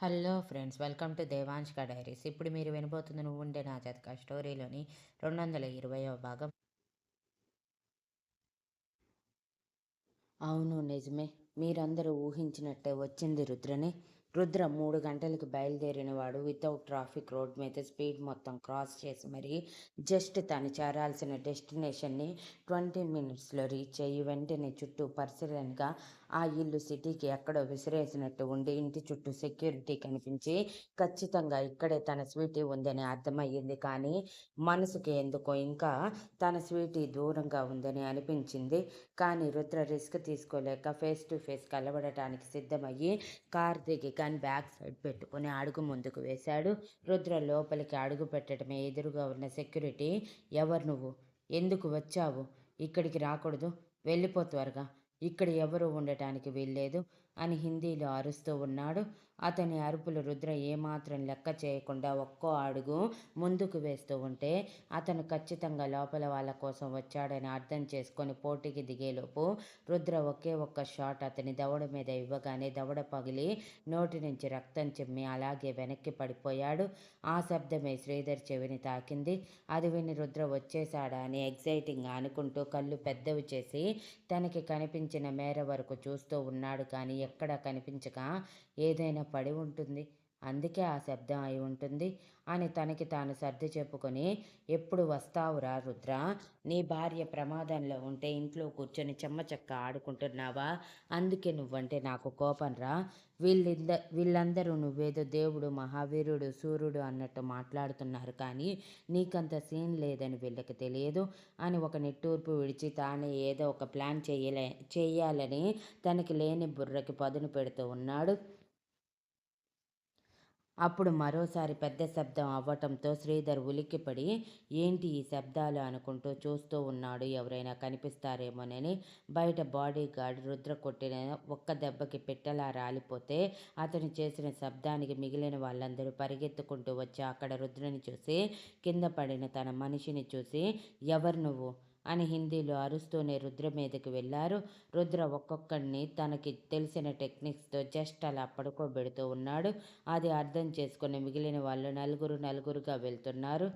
Hello friends, welcome to దేవాంష్క diaries. ఇప్పుడు మీరు వినబోతుంది 'నువ్వుంటే నా జతక' స్టోరీలోని 220వ భాగం. అవును, నిజమే. మీరందరూ ఊహించినట్టే వచ్చింది రుద్రని. రుద్ర 3 గంటలకి బయలుదేరినవాడు. వితౌట్ ట్రాఫిక్ రోడ్ మీద స్పీడ్ మొత్తం క్రాస్ చేసి మరీ జస్ట్ తను చేరాల్సిన డెస్టినేషన్ని 20 మినిట్స్లో రీచ్ అయ్యి వెంటనే చుట్టూ పరిశీలనగా ఆ ఇల్లు సిటీకి ఎక్కడో విసిరేసినట్టు ఉండి ఇంటి చుట్టూ సెక్యూరిటీ కనిపించి ఖచ్చితంగా ఇక్కడే తన స్వీటీ ఉందని అర్థమయ్యింది. కానీ మనసుకి ఎందుకో ఇంకా తన స్వీటీ దూరంగా ఉందని అనిపించింది. కానీ రుద్ర రిస్క్ తీసుకోలేక ఫేస్ టు ఫేస్ కలబడటానికి సిద్ధమయ్యి కార్ దిగి గన్ బ్యాక్ సైడ్ పెట్టుకుని అడుగు ముందుకు వేశాడు. రుద్ర లోపలికి అడుగు పెట్టడమే ఎదురుగా ఉన్న సెక్యూరిటీ, ఎవరు నువ్వు? ఎందుకు వచ్చావు? ఇక్కడికి రాకూడదు, వెళ్ళిపో త్వరగా, ఇక్కడ ఎవరూ ఉండటానికి వీల్లేదు అని హిందీలో అరుస్తూ ఉన్నాడు. అతని అరుపులు రుద్ర ఏమాత్రం లెక్క చేయకుండా ఒక్కో అడుగు ముందుకు వేస్తూ ఉంటే అతను ఖచ్చితంగా లోపల వాళ్ళ కోసం వచ్చాడని అర్థం చేసుకొని పోటీకి దిగేలోపు రుద్ర ఒకే ఒక్క షాట్ అతని దవడ మీద ఇవ్వగానే దవడ పగిలి నోటి నుంచి రక్తం చిమ్మి అలాగే వెనక్కి పడిపోయాడు. ఆ శబ్దమే శ్రీధర్ చెవిని తాకింది. అది విని రుద్ర వచ్చేశాడా అని ఎగ్జైటింగ్గా అనుకుంటూ కళ్ళు పెద్దవి చేసి తనకి కనిపించిన మేర వరకు చూస్తూ ఉన్నాడు. కానీ ఎక్కడా కనిపించక ఏదైనా పడి ఉంటుంది, అందుకే ఆ శబ్దం అయి ఉంటుంది అని తనకి తాను సర్ది చెప్పుకొని, ఎప్పుడు వస్తావురా రుద్ర? నీ భార్య ప్రమాదంలో ఉంటే ఇంట్లో కూర్చొని చెమ్మచక్క ఆడుకుంటున్నావా? అందుకే నువ్వంటే నాకు కోపం రా. వీళ్ళందరూ నువ్వేదో దేవుడు, మహావీరుడు, సూర్యుడు అన్నట్టు మాట్లాడుతున్నారు, కానీ నీకంత సీన్ లేదని వీళ్ళకి తెలియదు అని ఒక నిట్టూర్పు విడిచి తానే ఏదో ఒక ప్లాన్ చెయ్యాలని తనకి లేని బుర్రకి పదును పెడుతూ ఉన్నాడు. అప్పుడు మరోసారి పెద్ద శబ్దం అవ్వటంతో శ్రీధర్ ఉలిక్కిపడి ఏంటి ఈ శబ్దాలు అనుకుంటూ చూస్తూ ఉన్నాడు. ఎవరైనా కనిపిస్తారేమోనని. బయట బాడీ గార్డ్ రుద్ర కొట్టిన ఒక్క దెబ్బకి పిట్టలా రాలిపోతే అతను చేసిన శబ్దానికి మిగిలిన వాళ్ళందరూ పరిగెత్తుకుంటూ వచ్చి అక్కడ రుద్రని చూసి, కింద పడిన తన మనిషిని చూసి, ఎవరు నువ్వు అని హిందీలో అరుస్తూనే రుద్ర మీదకి వెళ్ళారు. రుద్ర ఒక్కొక్కడిని తనకి తెలిసిన టెక్నిక్స్తో జస్ట్ అలా పడుకోబెడుతూ ఉన్నాడు. అది అర్థం చేసుకుని మిగిలిన వాళ్ళు నలుగురు నలుగురుగా వెళ్తున్నారు.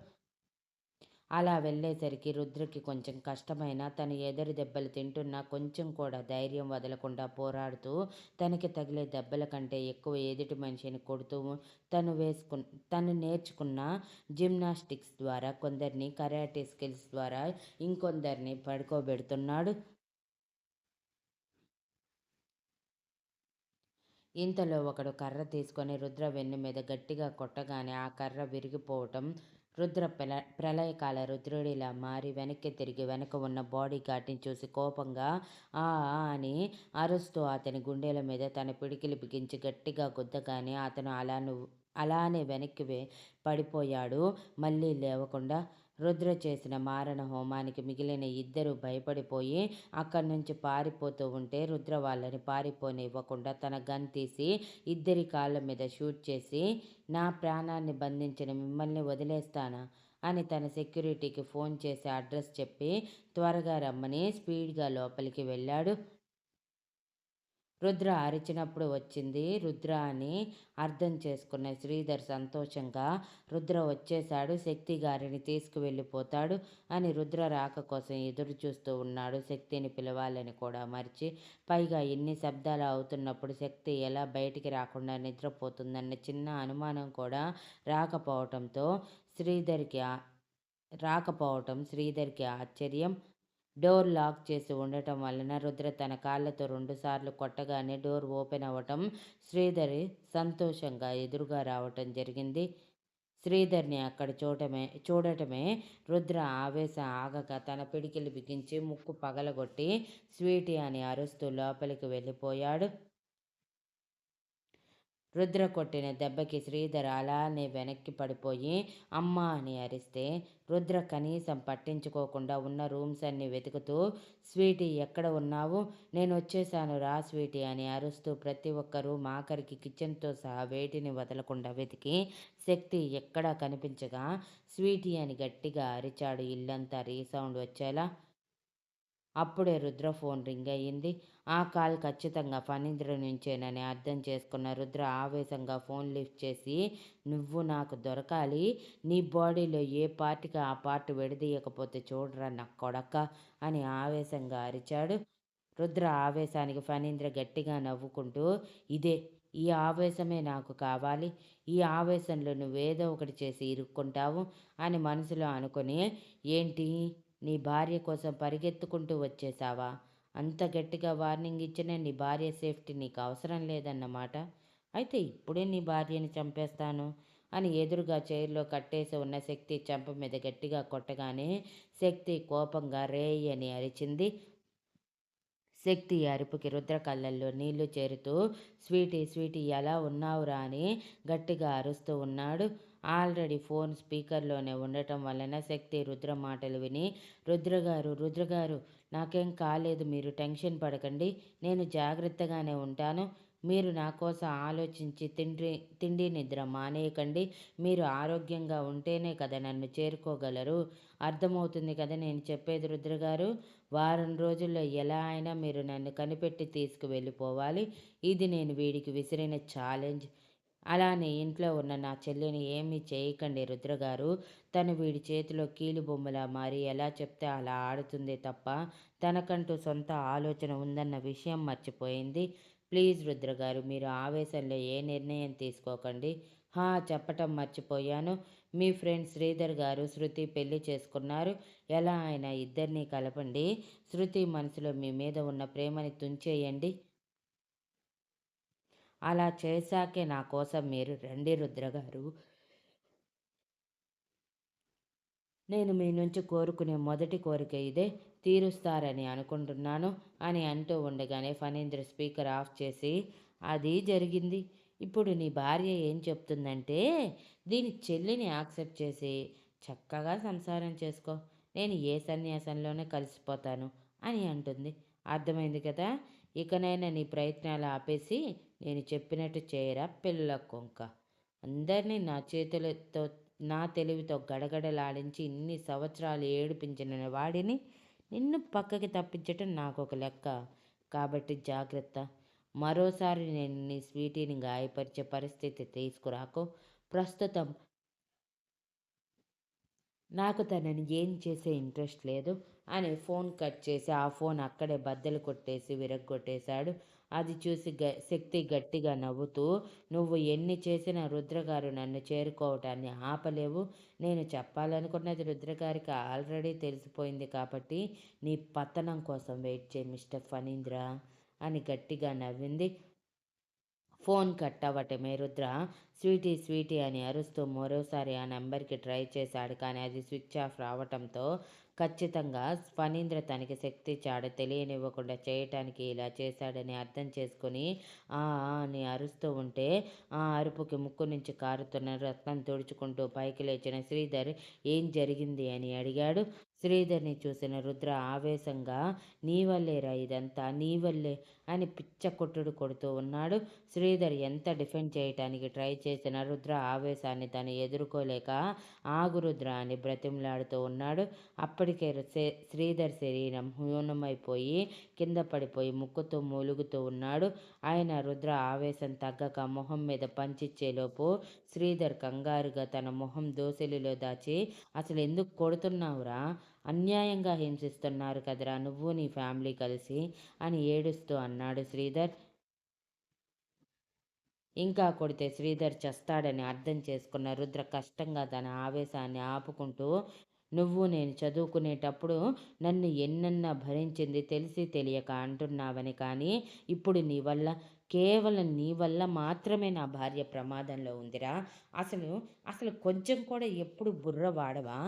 అలా వెళ్ళేసరికి రుద్రకి కొంచెం కష్టమైనా తను ఎదురు దెబ్బలు తింటున్నా కొంచెం కూడా ధైర్యం వదలకుండా పోరాడుతూ తనకి తగిలే దెబ్బల కంటే ఎక్కువ ఎదుటి మనిషిని కొడుతూ తను వేసుకు తను నేర్చుకున్న జిమ్నాస్టిక్స్ ద్వారా కొందరిని, కరాటే స్కిల్స్ ద్వారా ఇంకొందరిని పడుకోబెడుతున్నాడు. ఇంతలో ఒకడు కర్ర తీసుకొని రుద్ర వెన్ను మీద గట్టిగా కొట్టగానే ఆ కర్ర విరిగిపోవటం, రుద్ర ప్రళయకాల రుద్రుడిలా మారి వెనక్కి తిరిగి వెనక ఉన్న బాడీ గార్డ్ని చూసి కోపంగా ఆ ఆ అని అరుస్తూ అతని గుండెల మీద తన పిడికిలి బిగించి గట్టిగా గుద్దగానే అతను అలానే వెనక్కి పడిపోయాడు, మళ్ళీ లేవకుండా. రుద్ర చేసిన మారణ హోమానికి మిగిలిన ఇద్దరు భయపడిపోయి అక్కడి నుంచి పారిపోతూ ఉంటే రుద్ర వాళ్ళని పారిపోనివ్వకుండా తన గన్ తీసి ఇద్దరి కాళ్ళ మీద షూట్ చేసి, నా ప్రాణాన్ని బంధించిన మిమ్మల్ని వదిలేస్తానా అని తన సెక్యూరిటీకి ఫోన్ చేసి అడ్రస్ చెప్పి త్వరగా రమ్మని స్పీడ్గా లోపలికి వెళ్ళాడు. రుద్ర అరిచినప్పుడు వచ్చింది రుద్ర అని అర్థం చేసుకున్న శ్రీధర్ సంతోషంగా, రుద్ర వచ్చేశాడు, శక్తి గారిని తీసుకువెళ్ళిపోతాడు అని రుద్ర రాక కోసం ఎదురు చూస్తూ ఉన్నాడు. శక్తిని పిలవాలని కూడా మర్చి, పైగా ఇన్ని శబ్దాలు అవుతున్నప్పుడు శక్తి ఎలా బయటికి రాకుండా నిద్రపోతుందన్న చిన్న అనుమానం కూడా రాకపోవటంతో శ్రీధర్కి ఆశ్చర్యం. డోర్ లాక్ చేసి ఉండటం వలన రుద్ర తన కాళ్ళతో 2 సార్లు కొట్టగానే డోర్ ఓపెన్ అవ్వటం, శ్రీధర్ సంతోషంగా ఎదురుగా రావటం జరిగింది. శ్రీధర్ని అక్కడ చూడటమే రుద్ర ఆవేశం ఆగక తన పిడికిలి బిగించి ముక్కు పగలగొట్టి స్వీటీ అని అరుస్తూ లోపలికి వెళ్ళిపోయాడు. రుద్ర కొట్టిన దెబ్బకి శ్రీధర్ అలానే వెనక్కి పడిపోయి అమ్మా అని అరిస్తే రుద్ర కనీసం పట్టించుకోకుండా ఉన్న రూమ్స్ అన్నీ వెతుకుతూ, స్వీటీ ఎక్కడ ఉన్నావు? నేను వచ్చేసాను రా స్వీటీ అని అరుస్తూ ప్రతి ఒక్క రూమ్ ఆఖరికి కిచెన్తో సహా వేటిని వదలకుండా వెతికి శక్తి ఎక్కడా కనిపించగా స్వీటీ అని గట్టిగా అరిచాడు, ఇల్లంతా రీసౌండ్ వచ్చేలా. అప్పుడే రుద్ర ఫోన్ రింగ్ అయ్యింది. ఆ కాల్ ఖచ్చితంగా ఫణీంద్ర నుంచేనని అర్థం చేసుకున్న రుద్ర ఆవేశంగా ఫోన్ లిఫ్ట్ చేసి, "నువ్వు నాకు దొరకాలి. నీ బాడీలో ఏ పార్ట్‌కి ఆ పార్ట్ విడదీయకపోతే చూడరా నా కొడకా" అని ఆవేశంగా అరిచాడు. రుద్ర ఆవేశానికి ఫణీంద్ర గట్టిగా నవ్వుకుంటూ, "ఇదే. ఈ ఆవేశమే నాకు కావాలి. ఈ ఆవేశంలో నువ్వేదో ఒకటి చేసి ఇరుక్కుంటావు" అని మనసులో అనుకుని, "ఏంటి? నీ భార్య కోసం పరిగెత్తుకుంటూ వచ్చేశావా? అంత గట్టిగా వార్నింగ్ ఇచ్చినా నీ భార్య సేఫ్టీ నీకు అవసరం లేదన్నమాట. అయితే ఇప్పుడే నీ భార్యని చంపేస్తాను" అని ఎదురుగా చైర్‌లో కట్టేసి ఉన్న శక్తి చెంప మీద గట్టిగా కొట్టగానే శక్తి కోపంగా రేయ్ అని అరిచింది. శక్తి అరుపుకి రుద్ర కళ్ళల్లో నీళ్లు చేరుతూ, "స్వీటీ, స్వీటీ ఎలా ఉన్నావురా" అని గట్టిగా అరుస్తూ ఉన్నాడు. ఆల్రెడీ ఫోన్ స్పీకర్‌లోనే ఉండటం వలన శక్తి రుద్ర మాటలు విని, "రుద్రగారు, రుద్రగారు, నాకేం కాలేదు, మీరు టెన్షన్ పడకండి. నేను జాగ్రత్తగానే ఉంటాను. మీరు నా కోసం ఆలోచించి తిండి నిద్ర మానేయకండి. మీరు ఆరోగ్యంగా ఉంటేనే కదా నన్ను చేరుకోగలరు. అర్థమవుతుంది కదా నేను చెప్పేది రుద్రగారు? వారం రోజుల్లో ఎలా అయినా మీరు నన్ను కనిపెట్టి తీసుకువెళ్ళిపోవాలి. ఇది నేను వీడికి విసిరిన ఛాలెంజ్. అలానే ఇంట్లో ఉన్న నా చెల్లిని ఏమీ చేయకండి రుద్రగారు. తను వీడి చేతిలో కీలుబొమ్మలా మారి ఎలా చెప్తే అలా ఆడుతుందే తప్ప తనకంటూ సొంత ఆలోచన ఉందన్న విషయం మర్చిపోయింది. ప్లీజ్ రుద్రగారు, మీరు ఆవేశంలో ఏ నిర్ణయం తీసుకోకండి. చెప్పటం మర్చిపోయాను. మీ ఫ్రెండ్ శ్రీధర్ గారు శృతి పెళ్లి చేసుకున్నారు. ఎలా అయినా ఇద్దరినీ కలపండి. శృతి మనసులో మీ మీద ఉన్న ప్రేమని తుంచేయండి. అలా చేశాకే నా కోసం మీరు రండి రుద్రగారు. నేను మీ నుంచి కోరుకునే మొదటి కోరిక ఇదే. తీరుస్తారని అనుకుంటున్నాను" అని అంటూ ఉండగానే ఫణీంద్ర స్పీకర్ ఆఫ్ చేసి, "అది జరిగింది. ఇప్పుడు నీ భార్య ఏం చెప్తుందంటే, దీని చెల్లిని యాక్సెప్ట్ చేసి చక్కగా సంసారం చేసుకో. నేను ఏ సన్యాసంలోనే కలిసిపోతాను" అని అంటుంది. అర్థమైంది కదా! ఇకనైనా నీ ప్రయత్నాలు ఆపేసి నేను చెప్పినట్టు చేయరా పిల్ల కొంక. అందరినీ నా తెలివితో గడగడలాడించి ఇన్ని సంవత్సరాలు ఏడిపించిన వాడిని నిన్ను పక్కకి తప్పించటం నాకొక లెక్క. కాబట్టి జాగ్రత్త. మరోసారి నేను నీ స్వీటీని గాయపరిచే పరిస్థితి తీసుకురాకు. ప్రస్తుతం నాకు తనని ఏం చేసే ఇంట్రెస్ట్ లేదు" అని ఫోన్ కట్ చేసి ఆ ఫోన్ అక్కడే బద్దలు కొట్టేసి విరగ్గొట్టేశాడు. అది చూసి శక్తి గట్టిగా నవ్వుతూ, "నువ్వు ఎన్ని చేసినా రుద్రగారు నన్ను చేరుకోవటాన్ని ఆపలేవు. నేను చెప్పాలనుకున్నది రుద్రగారికి ఆల్రెడీ తెలిసిపోయింది కాబట్టి నీ పతనం కోసం వెయిట్ చేయి మిస్టర్ ఫణీంద్ర" అని గట్టిగా నవ్వింది. ఫోన్ కట్ అవ్వటమే రుద్ర "స్వీటీ, స్వీటీ" అని అరుస్తూ మరోసారి ఆ నెంబర్‌కి ట్రై చేశాడు. కానీ అది స్విచ్ ఆఫ్ రావటంతో ఖచ్చితంగా ఫణీంద్ర తనకి శక్తి చాడ తెలియనివ్వకుండా చేయటానికి ఇలా చేశాడని అర్థం చేసుకొని ఆ! ఆ! అని అరుస్తూ ఉంటే ఆ అరుపుకి ముక్కు నుంచి కారుతున్న రక్తం తుడుచుకుంటూ పైకి లేచిన శ్రీధర్ "ఏం జరిగింది" అని అడిగాడు. శ్రీధర్‌ని చూసిన రుద్ర ఆవేశంగా "నీ వల్లేరా ఇదంతా, నీ వల్లే" అని పిచ్చ కొట్టుడు కొడుతూ ఉన్నాడు. శ్రీధర్ ఎంత డిఫెండ్ చేయటానికి ట్రై చేసినా రుద్ర ఆవేశాన్ని తను ఎదుర్కోలేక "ఆగు రుద్ర" అని బ్రతిమలాడుతూ ఉన్నాడు. అప్పటికే శ్రీధర్ శరీరం హూనమైపోయి కింద పడిపోయి ముక్కుతూ మూలుగుతూ ఉన్నాడు. అయినా రుద్ర ఆవేశం తగ్గక మొహం మీద పంచిచ్చేలోపు శ్రీధర్ కంగారుగా తన మొహం దోసిలిలో దాచి "అసలు ఎందుకు కొడుతున్నావురా? అన్యాయంగా హింసిస్తున్నారు కదరా నువ్వు నీ ఫ్యామిలీ కలిసి" అని ఏడుస్తూ అన్నాడు శ్రీధర్. ఇంకా కొడితే శ్రీధర్ చస్తాడని అర్థం చేసుకున్న రుద్ర కష్టంగా తన ఆవేశాన్ని ఆపుకుంటూ, "నువ్వు నేను చదువుకునేటప్పుడు నన్ను ఎన్నన్నా భరించింది తెలిసి తెలియక అంటున్నావని కానీ, ఇప్పుడు నీ వల్ల, కేవలం నీ వల్ల మాత్రమే నా భార్య ప్రమాదంలో ఉందిరా. అసలు, అసలు కొంచెం కూడా ఎప్పుడు బుర్ర వాడవా?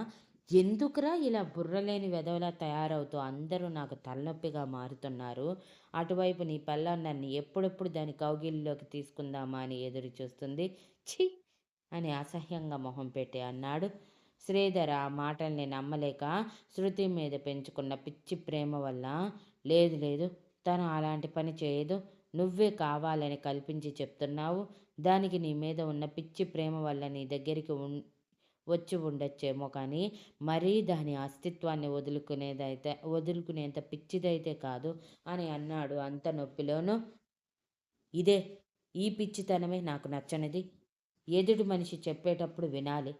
ఎందుకురా ఇలా బుర్రలేని వెధవలా తయారవుతూ అందరూ నాకు తలనొప్పిగా మారుతున్నారు. అటువైపు నీ పెళ్ళాం నన్ను ఎప్పుడెప్పుడు దాని కౌగిలిలోకి తీసుకుందామా అని ఎదురు చూస్తుంది. ఛీ!" అని అసహ్యంగా మొహం పెట్టి అన్నాడు. శ్రీధర్ ఆ మాటల్ని నమ్మలేక శృతి మీద పెంచుకున్న పిచ్చి ప్రేమ వల్ల, "లేదు లేదు, తను అలాంటి పని చేయదు. నువ్వే కావాలని కల్పించి చెప్తున్నావు. దానికి నీ మీద ఉన్న పిచ్చి ప్రేమ వల్ల నీ దగ్గరికి వచ్చి ఉండొచ్చేమో కానీ మరీ దాని అస్తిత్వాన్ని వదులుకునేంత పిచ్చిదైతే కాదు అని అన్నాడు అంత నొప్పిలోనూ. ఇదే ఈ పిచ్చితనమే నాకు నచ్చనిది. ఎదుటి మనిషి చెప్పేటప్పుడు వినాలి.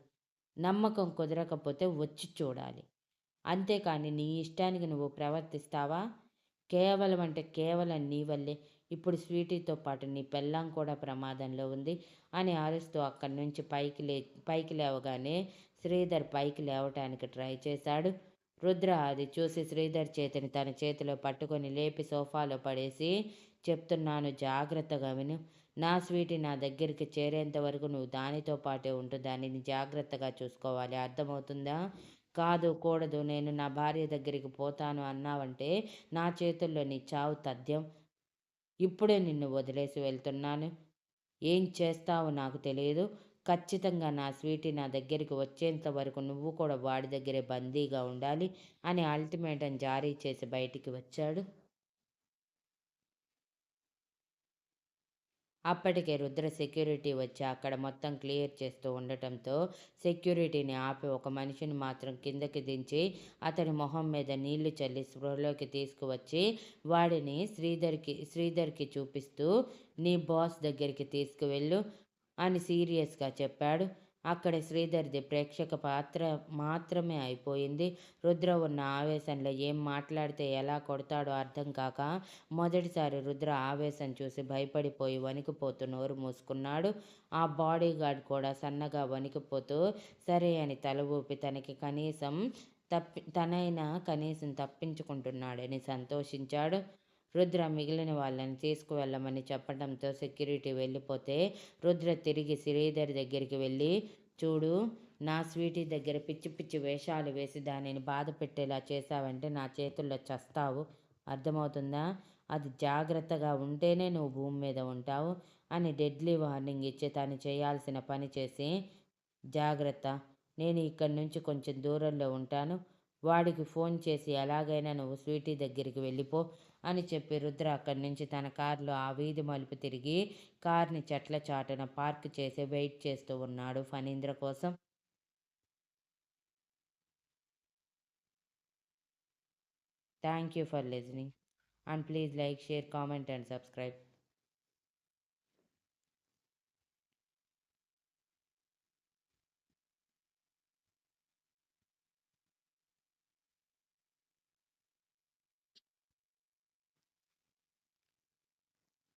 నమ్మకం కుదరకపోతే వచ్చి చూడాలి. అంతేకాని నీ ఇష్టానికి నువ్వు ప్రవర్తిస్తావా? కేవలం అంటే కేవలం నీ వల్లే ఇప్పుడు స్వీటీతో పాటు నీ పెళ్ళాం కూడా ప్రమాదంలో ఉంది అని అరుస్తూ అక్కడి నుంచి పైకి లేవగానే శ్రీధర్ పైకి లేవటానికి ట్రై చేశాడు. రుద్ర అది చూసి శ్రీధర్ చేతిని తన చేతిలో పట్టుకొని లేపి సోఫాలో పడేసి, చెప్తున్నాను జాగ్రత్తగా విను. నా స్వీటీ నా దగ్గరికి చేరేంత వరకు నువ్వు దానితో పాటే ఉంటూ దానిని జాగ్రత్తగా చూసుకోవాలి. అర్థమవుతుందా? కాదు, కూడదు, నేను నా భార్య దగ్గరికి పోతాను అన్నావంటే నా చేతుల్లో నీ చావు తథ్యం. ఇప్పుడే నిన్ను వదిలేసి వెళ్తున్నాను. ఏం చేస్తావో నాకు తెలియదు. ఖచ్చితంగా నా స్వీటీ నా దగ్గరికి వచ్చేంత వరకు నువ్వు కూడా వాడి దగ్గరే బందీగా ఉండాలి అని అల్టిమేటం జారీ చేసి బయటికి వచ్చాడు. అప్పటికే రుద్ర సెక్యూరిటీ వచ్చి అక్కడ మొత్తం క్లియర్ చేస్తూ ఉండటంతో సెక్యూరిటీని ఆపి ఒక మనిషిని మాత్రం కిందకి దించి అతని మొహం మీద నీళ్లు చల్లి స్పృహలోకి తీసుకువచ్చి వాడిని శ్రీధర్కి చూపిస్తూ నీ బాస్ దగ్గరికి తీసుకువెళ్ళు అని సీరియస్గా చెప్పాడు. అక్కడ శ్రీధర్ది ప్రేక్షక పాత్ర మాత్రమే అయిపోయింది. రుద్ర ఉన్న ఆవేశంలో ఏం మాట్లాడితే ఎలా కొడతాడో అర్థం కాక మొదటిసారి రుద్ర ఆవేశం చూసి భయపడిపోయి వణికిపోతూ నోరు మూసుకున్నాడు. ఆ బాడీగార్డ్ కూడా సన్నగా వణికిపోతూ సరే అని తల ఊపి తనైనా కనీసం తప్పించుకుంటున్నాడని సంతోషించాడు. రుద్ర మిగిలిన వాళ్ళని తీసుకువెళ్ళమని చెప్పడంతో సెక్యూరిటీ వెళ్ళిపోతే రుద్ర తిరిగి శ్రీధర్ దగ్గరికి వెళ్ళి, చూడు, నా స్వీటీ దగ్గర పిచ్చి పిచ్చి వేషాలు వేసి దానిని బాధ పెట్టేలా చేశావంటే నా చేతుల్లో చస్తావు. అర్థమవుతుందా? అది జాగ్రత్తగా ఉంటేనే నువ్వు భూమి మీద ఉంటావు అని డెడ్లీ వార్నింగ్ ఇచ్చి తను చేయాల్సిన పని చేసి, జాగ్రత్త, నేను ఇక్కడి నుంచి కొంచెం దూరంలో ఉంటాను. వాడికి ఫోన్ చేసి ఎలాగైనా నువ్వు స్వీటీ దగ్గరికి వెళ్ళిపో అని చెప్పి రుద్ర అక్కడి నుంచి తన కారులో ఆ వీధి మలుపు తిరిగి కార్ని చెట్ల చాటున పార్క్ చేసి వెయిట్ చేస్తూ ఉన్నాడు ఫణీంద్ర కోసం. Thank you for listening and please like, share, comment and subscribe.